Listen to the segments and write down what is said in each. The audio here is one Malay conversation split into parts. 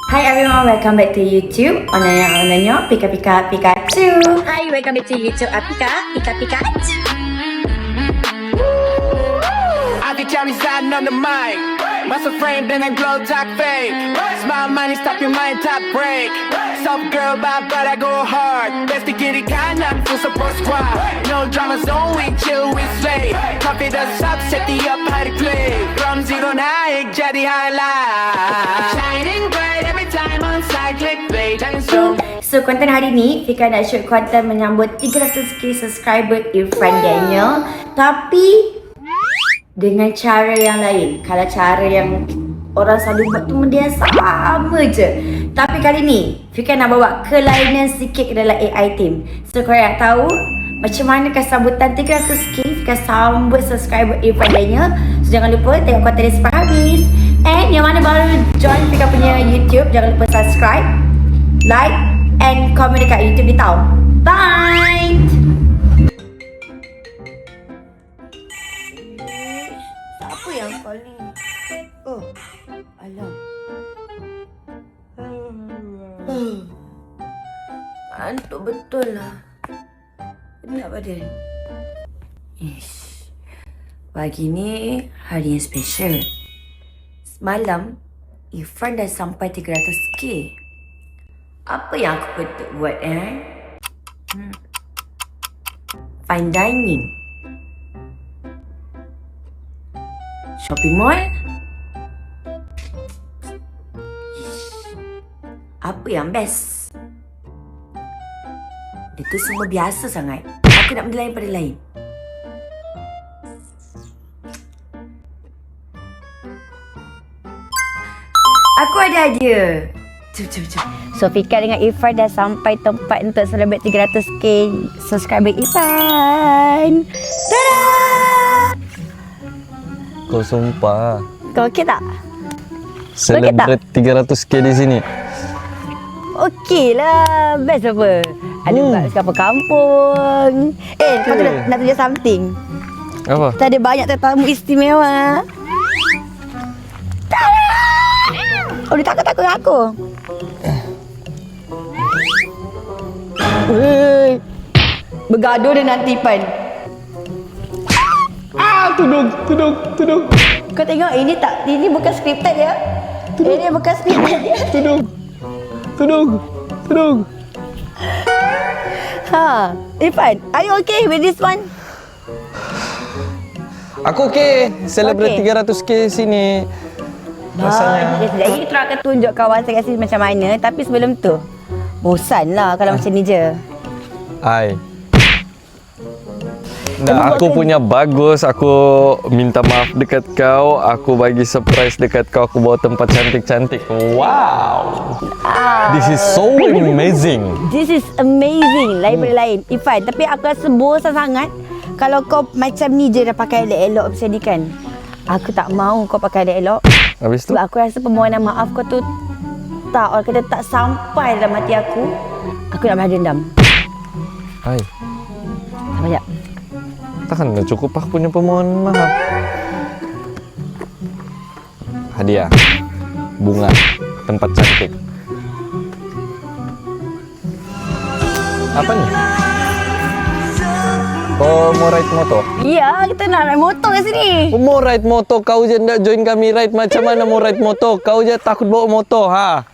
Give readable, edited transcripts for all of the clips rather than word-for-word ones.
Hi everyone, welcome back to YouTube. Onanya, Pika Pika Pikachu. Hi, welcome back to YouTube. Pika Pika Pikachu. I get Johnny riding on the mic. Muscle frame, then I glow talk fake. Smile money, stop your mind, top break. Soft girl, but I go hard. Best to get it, kind of full support squad. No drama zone, we chill, we slay. Coffee the sub, set the up, how to play. From zero naik, jadi highlight. Shining bright every time on side, click play, dan so. So, konten hari ni, Pika nak shoot konten menyambut 300k subscriber Irfan Daniel. Tapi dengan cara yang lain. Kalau cara yang orang selalu buat tu dia sama je. Tapi kali ni Fika nak bawa kelainan sikit ke dalam AI team. So korang nak tahu macam manakah sambutan 300k Fika sambut subscriber Irfan Daniel. So jangan lupa tengok konten ni sampai habis. And yang mana baru join Fika punya YouTube, jangan lupa subscribe, like and komen dekat YouTube ni tau. Bye. Apa yang calling? Oh, alam. Antuk betul lah. Penat badan. Ish. Pagi ni hari yang special. Semalam, Irfan dah sampai 300k. Apa yang aku patut buat Fine dining, shopping mall. Apa yang best? Dia tu semua biasa sangat. Aku nak benda lain pada lain. Aku ada idea. Jom. So Fika dengan Irfan dah sampai tempat untuk celebrate 300k subscriber Irfan. Tada! Kau sumpah Kau okey tak? celebrate 300k di sini. Okey lah. Best apa? Ada buat kapal kampung. Kau tu nak tunjuk something. Apa? Kita ada banyak tetamu istimewa. Tada! Oh, dia takut-takut dengan aku. Bergaduh dengan Tipan. Tudung. Kau tengok ini tak? Ini bukan scripted ya? Ini bukan scripted ya? Tudung. Irfan, are you okay with this one? Aku okey celebrate 300k sini. Rasanya Jadi kita akan tunjuk kawasan kat sini macam mana. Tapi sebelum tu, bosan lah kalau macam ni je. Ai. Nah, aku punya bagus. Aku minta maaf dekat kau. Aku bagi surprise dekat kau. Aku bawa tempat cantik-cantik. Wow. This is so amazing. This is amazing. Lain pada lain. Irfan, tapi aku rasa bosan sangat kalau kau macam ni je dah pakai elok-elok macam ni kan. Aku tak mahu kau pakai elok-elok. Habis tu? Sebab aku rasa permohonan maaf kau tu tak, orang kata tak sampai dalam hati aku. Aku nak balas dendam. Ai. Sabar sekejap. Takkan dah cukup aku punya permohonan maaf. Hadiah. Bunga. Tempat cantik. Apa ni? Kau mau ride motor? Ya, kita nak naik motor kat sini. Kau mau ride motor? Kau je nak join kami ride. Macam mana mau ride motor? Kau je takut bawa motor, ha?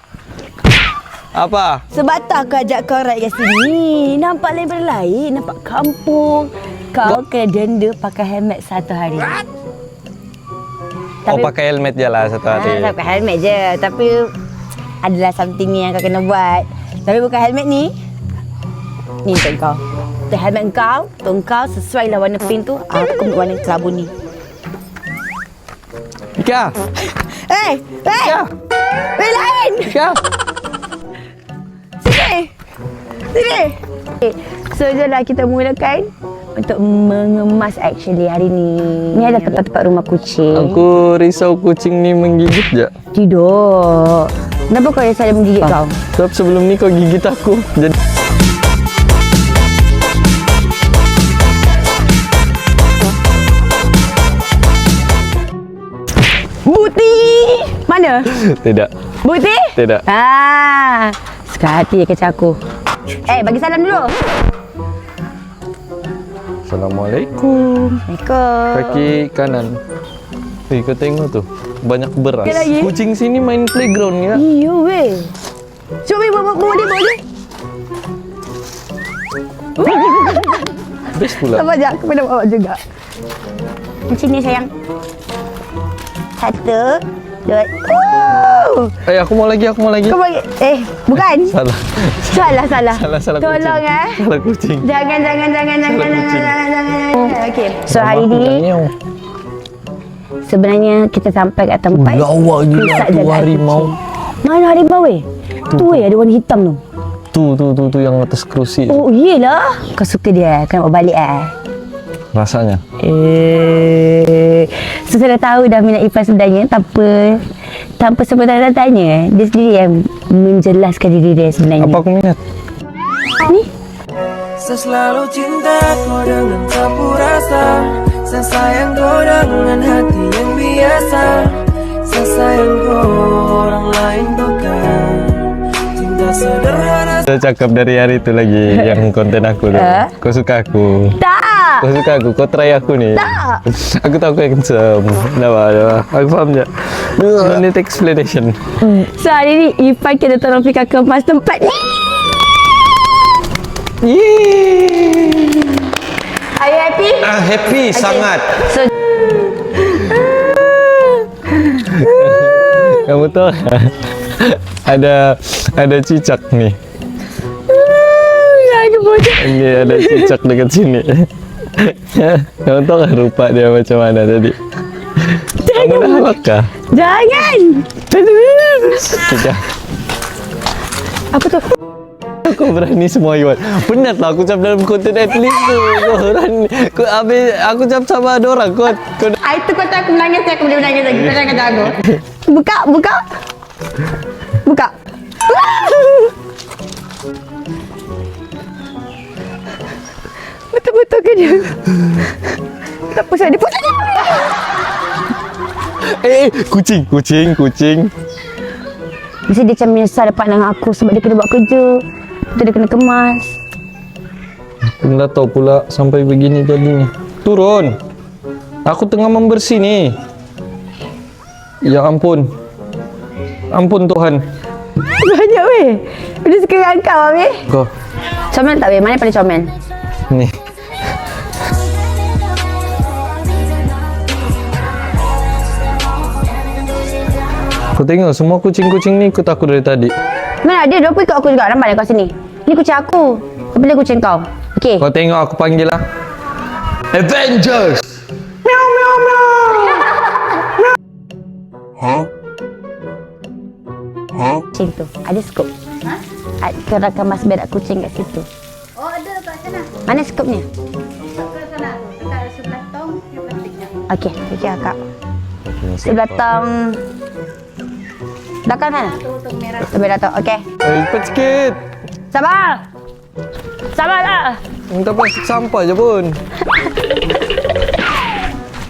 Apa? Sebab tu aku ajak kau ride kat sini. Nampak lain pada lain. Nampak kampung. Kau kena denda pakai helmet satu hari. Kau pakai helmet je lah satu hari. Pakai helmet je. Tapi adalah something ni yang kau kena buat. Tapi bukan helmet ni. Ni untuk kau. Untuk helmet kau, untuk kau sesuai lah warna pink tu. Aku ambil warna kelabu ni. Ika! Hey! Ika! Weh lain! Ika! Sini! So, jomlah kita mulakan untuk mengemas actually hari ni. Ni adalah tempat-tempat rumah kucing. Aku risau kucing ni menggigit je. Tidak. Kenapa kau risau dia menggigit kau? Sebab sebelum ni kau gigit aku. Jadi Buti! Mana? tidak. Bukti? Tidak. Suka hati kecil aku. Bagi salam dulu. Assalamualaikum. Assalamualaikum. Kaki kanan. Kau tengok tuh. Banyak beras. Sekali lagi. Kucing sini main playground ya. Iya weh. Cuba bawa dia. Best pula. Sabar je, aku pernah bawa juga. Macam ni sayang. 1, 2. Aku mau lagi. Kau bagi. Bukan. Salah. Salah. Salah Tolong kucing. Salah kucing. Jangan. kucing. Okey. So hari ni sebenarnya kita sampai kat tempat. Lawa gila pusat tu jagaan harimau. kucing. Mana harimau weh? Tu weh ada warna hitam tu. Tu yang atas kerusi. Oh iyalah. Kau suka dia. Kau nak bawa balik Rasanya. So saya dah tahu dah minat Ifan sebenarnya tanpa sebenarnya tanya. Dia sendiri yang menjelaskan diri dia sebenarnya. Apa aku minat? Ni? Saya selalu cinta kau dengan campur rasa. Saya sayang kau dengan hati yang biasa. Saya sayang kau orang lain bukan. Cinta sederhana. Saya cakap dari hari itu lagi yang konten aku tu. Kau suka aku. Tak. Kau suka aku. Kau try aku ni. Tak. Aku tahu kau handsome. Dah. Aku faham je. No need explanation. So hari ni Ifan kita tolong Fika kemas tempat ni. Yeay. Are you happy? Happy sangat. So Kamu tahu ada cicak nih. ada bocah. Ini ada cicak dekat sini. Kamu tahu kan rupa dia macam mana tadi? Kamu dah halak kah? Jangan. Tidak. Apa tu? Kau berani semua Iwan. Benar lah aku cakap dalam konten Netflix tu. Kau berani. Aku cakap sama ada orang. Kau Itu kata aku menangis, aku boleh menangis lagi. Kau jangan kata aku. Buka. Betul-betul ke dia? Tak pusat dia. kucing. Mesti dia macam menyesal dapat dengan aku sebab dia kena buat kerja. Lepas dia kena kemas. Aku dah tahu pula sampai begini jadinya. Turun. Aku tengah membersih ni. Ya ampun. Ampun Tuhan. Banyak weh. Dia suka dengan kau weh. Kau. Comel tak weh? Mana pada comel? Ni. Kau tengok semua kucing-kucing ni ikut aku dari tadi. Mana dia? Dia pun ikut aku juga. Nampak kau sini. Ni kucing aku. Apa dia kucing kau? Okey. Kau tengok aku panggil lah. Avengers. Kucing tu. Ada skop. Kau dah kemas berak kucing kat situ. Oh, ada kat sana. Mana skopnya? Masuk ke sana. Dekat sebelah tong yang plastiknya. Okey. Okey kakak. Sebelah tong. Belakang sana? Tong merah. Sebelah tong. Okey. Cepat sikit. Sabarlah. Minta plastik sampah je pun.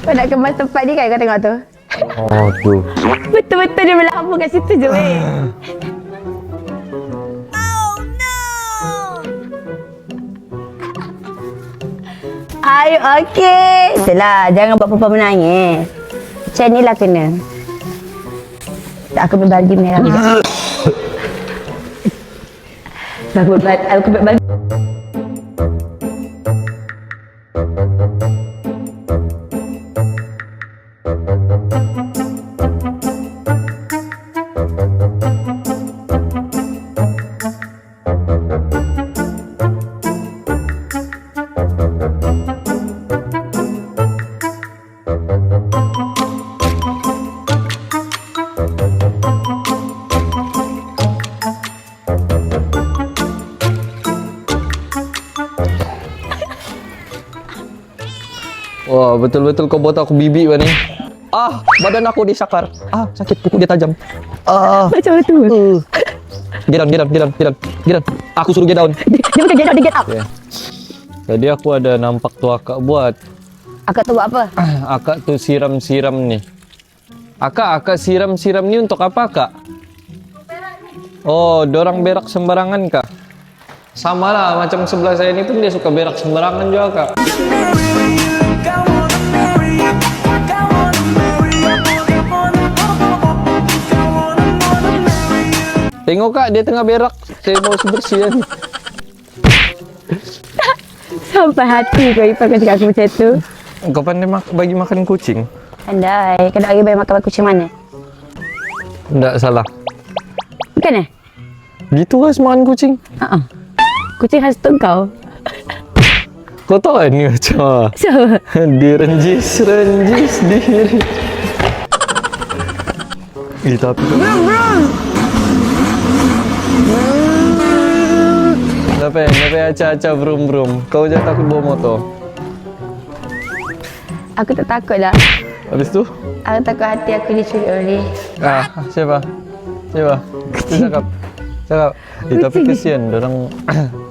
Kau nak kemas tempat ni kan kau tengok tu. Oh tu. Betul-betul dia berlampau kat situ je weh. Ayo, okey. Itulah, jangan buat perempuan menangis. Macam ni lah kena. Tak, aku berbagi merah. Aku berbagi. Wah, betul-betul kau buat aku bibik ni. Badan aku disakar. Sakit, kuku dia tajam. Macam tu. Get down. Aku suruh get down. Dia bukan get out, dia get up. Okay. Jadi aku ada nampak tu akak buat. Akak tu buat apa? Akak tu siram-siram ni. Akak siram-siram ni untuk apa, Kak? Oh, dorang berak sembarangan kah? Sama lah, macam sebelah saya ini pun dia suka berak sembarangan juga kak. Tengok kak, dia tengah berak. Saya mau sebersihan. Sampai hati kau Ifan kau cakap aku macam tu. Kau pandai bagi makan kucing? Pandai. Kau nak bagi makan kucing mana? Tidak salah. Bukan eh? Gitu kan makan kucing? Kucing khas tu kau. Kau tahu kan ni macam So, direnjis diri. Tapi Tapi acah-acah brum. Kau jangan takut bawa motor. aku tak takut lah. Habis tu? Aku takut hati aku dicuri oleh. Siapa? Cakap. Tapi kesian orang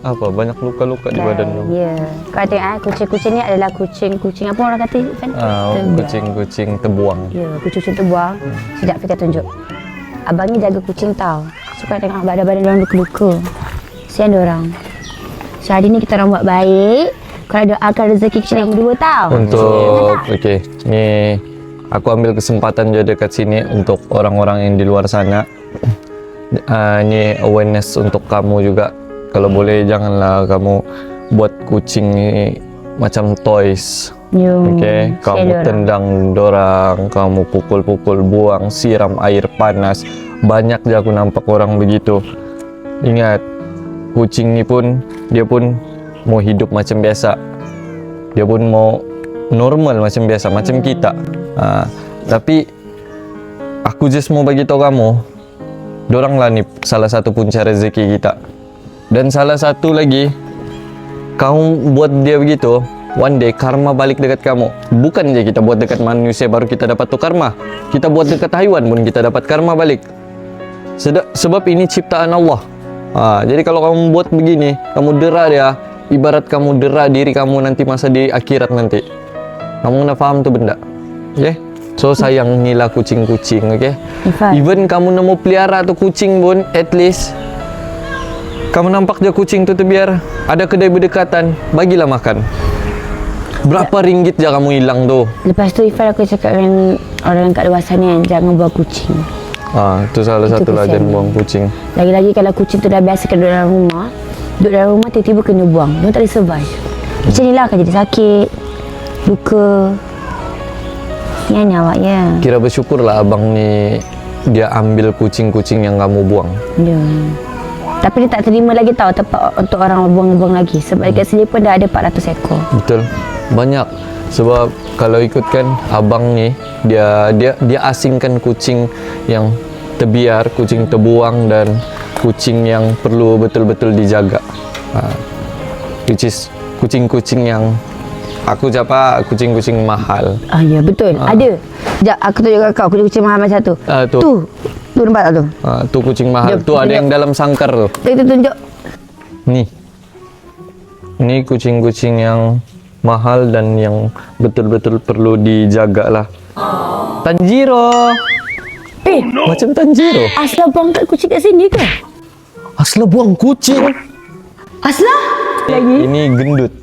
apa banyak luka-luka di badan tu. Ya. Kau tengok kucing-kucing ni adalah kucing apa orang kata Ifan? Kucing tebuang. Ya, kucing terbuang. Sekejap Fika tunjuk. Abang ni jaga kucing tau. Suka tengok badan-badan orang luka-luka. Kesian diorang. So hari ni kita orang buat baik. Kalau doakan rezeki kecil yang kedua tau. Okey. Ni aku ambil kesempatan juga dekat sini untuk orang-orang yang di luar sana. Ni awareness untuk kamu juga. Kalau boleh janganlah kamu buat kucing ni macam toys. Okey, kamu tendang dorang, kamu pukul-pukul, buang, siram air panas. Banyak je aku nampak orang begitu. Ingat, kucing ni pun dia pun mau hidup macam biasa. Dia pun mau normal macam biasa, macam kita. Tapi aku just mau bagi tahu kamu, dorang lah ni salah satu punca rezeki kita. Dan salah satu lagi, kamu buat dia begitu, one day karma balik dekat kamu. Bukan je kita buat dekat manusia baru kita dapat tu karma. Kita buat dekat haiwan pun kita dapat karma balik. Sebab ini ciptaan Allah. Jadi kalau kamu buat begini, kamu dera dia, ibarat kamu dera diri kamu nanti masa di akhirat nanti. Kamu nak faham tu benda? Okay? So sayangilah kucing-kucing, okay? Even kamu nemu pelihara tu kucing pun, at least kamu nampak je kucing tu biar ada kedai berdekatan, bagilah makan. Berapa ringgit je kamu hilang tu? Lepas tu Ifan aku cakap dengan orang kat luar sana yang jangan buang kucing. Tu salah satu lah, jangan buang kucing. Lagi-lagi kalau kucing tu dah biasa duduk dalam rumah, tiba-tiba kena buang. Dia tak boleh survive. Macam ni lah akan jadi sakit, luka. Ni awak ya. Kira bersyukurlah abang ni dia ambil kucing-kucing yang kamu buang. Ya. Tapi dia tak terima lagi tahu tempat untuk orang buang-buang lagi. Sebab dekat sini pun dah ada 400 ekor. Betul. Banyak. Sebab kalau ikutkan abang ni, dia asingkan kucing yang terbiar, kucing terbuang dan kucing yang perlu betul-betul dijaga. Which is kucing-kucing yang aku cakap kucing-kucing mahal. Ya betul. Ada. Sekejap aku tunjuk kat kau kucing mahal macam tu. Tu nampak tak tu? Tu kucing mahal. Jom, tu ada yang dalam sangkar tu. Kita tunjuk. Ni kucing-kucing yang mahal dan yang betul-betul perlu dijaga lah. Tanjiro. Macam Tanjiro. Asla buang kat kucing kat sini ke? Asla buang kucing. Asla? Lagi? Ini gendut.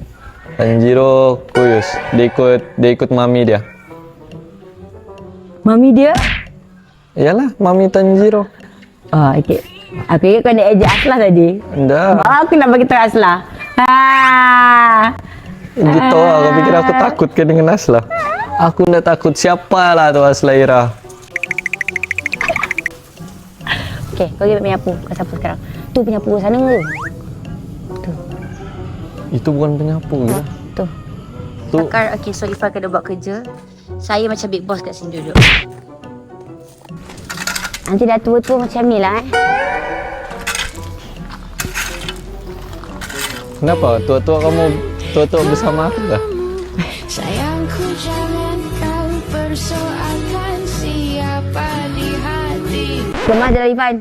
Tanjiro kuyus. Dia ikut mami dia. Mami dia? Yalah, mami Tanjiro. Okey. Aku ingat kau nak ejek Asla tadi. Dah. Aku nak bagi tahu Asla. Gitu lah, kau pikir aku takut ke dengan Asla? Aku ndak takut, siapalah tu Asla Ira. Okey, kau pergi penyapu. Kau sapu sekarang. Tu penyapu sana ke? Tu. Itu bukan penyapu gitu. Tu. Tu. Sekarang, okey, so Ifah kena buat kerja. Saya macam big boss kat sini duduk. Nanti dah tua-tua macam ni lah Kenapa? Tua-tua bersama aku dah? Sayangku jangan kau persoalkan siapa di hati. Lemah je lah Ifan.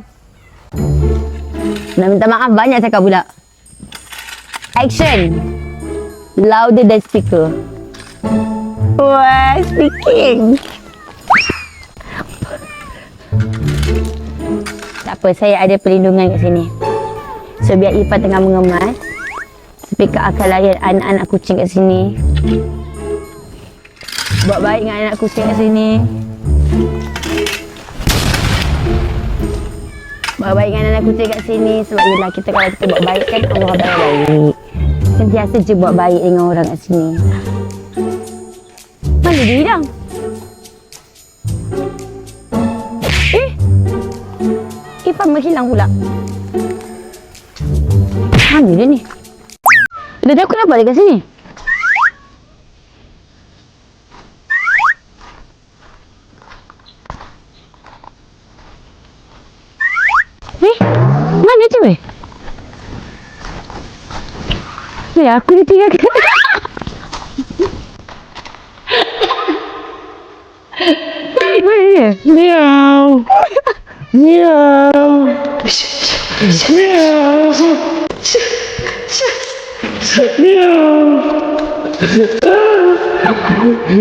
Nak minta maaf banyak cakap pula. Action. Louder than speaker. Wah, speaking. Tak apa, saya ada perlindungan kat sini. So, biar Ifan tengah mengemas, speaker akan layan anak-anak kucing kat sini. Buat baik dengan anak kucing kat sini. Buat baik dengan anak kucing kat sini. Sebab yelah, kita kalau kita buat baik kan, Allah baik. Sentiasa je buat baik dengan orang kat sini. Mana dia hilang? Ifan menghilang pula. Mana dia ni? Dada aku kenapa dia kat sini? Mana tu weh? Aku ditinggalkan. Mana dia? Miau. Miau. Miau.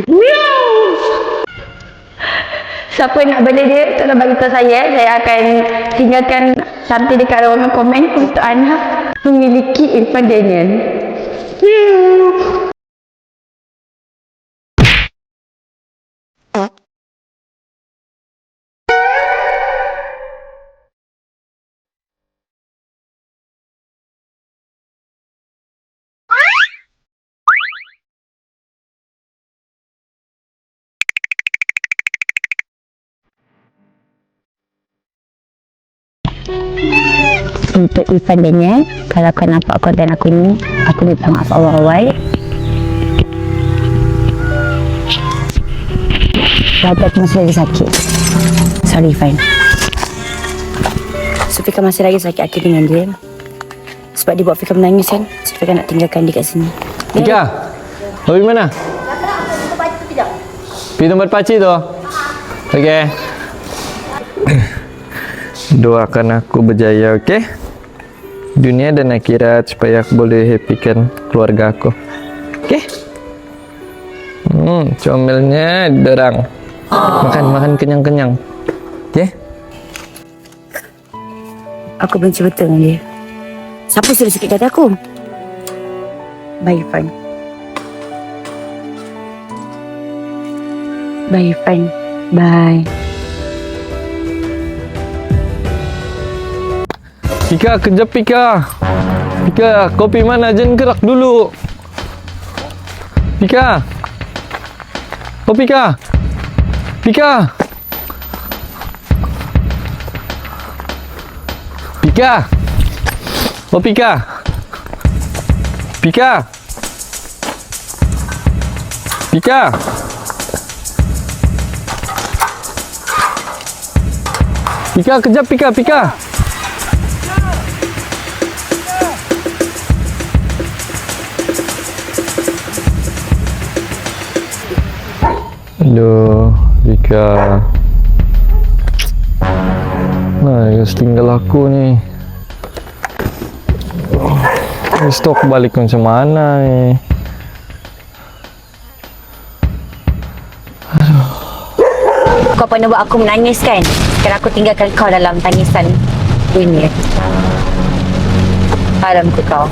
Miau. Siapa nak bela dia, tolong bagi tahu saya. Saya akan tinggalkan cantik dekat ruangan komen untuk anda memiliki Irfan Daniel. Untuk Irfan Daniel, kalau kau nampak konten aku ni, aku minta maaf awal-awal. Dada aku masih lagi sakit. Sorry Irfan. So Fika masih lagi sakit hati dengan dia. Sebab dia buat Fika menangis kan. So Fika nak tinggalkan dia kat sini. Fika, pergi mana? Pergi tempat pakcik tu. Okey. Doakan aku berjaya, okey? Dunia dan akhirat supaya aku boleh happykan keluarga aku. Okey? Comelnya derang. Makan kenyang-kenyang. Okey? Aku benci betul dengan dia. Siapa suruh sikit kata aku? Bye Irfan. Bye Irfan. Bye. Fika, kejap Fika. Fika, kopi mana? Jangan gerak dulu. Fika. Oh Fika. Fika. Fika. Oh Fika. Fika. Fika. Fika, kejap Fika, Fika. Aduh, Fika. Nah, dia tinggal aku ni. Stok balik macam mana ni? Kau pernah buat aku menangis kan? Sekarang aku tinggalkan kau dalam tangisan dunia. Alam ke kau.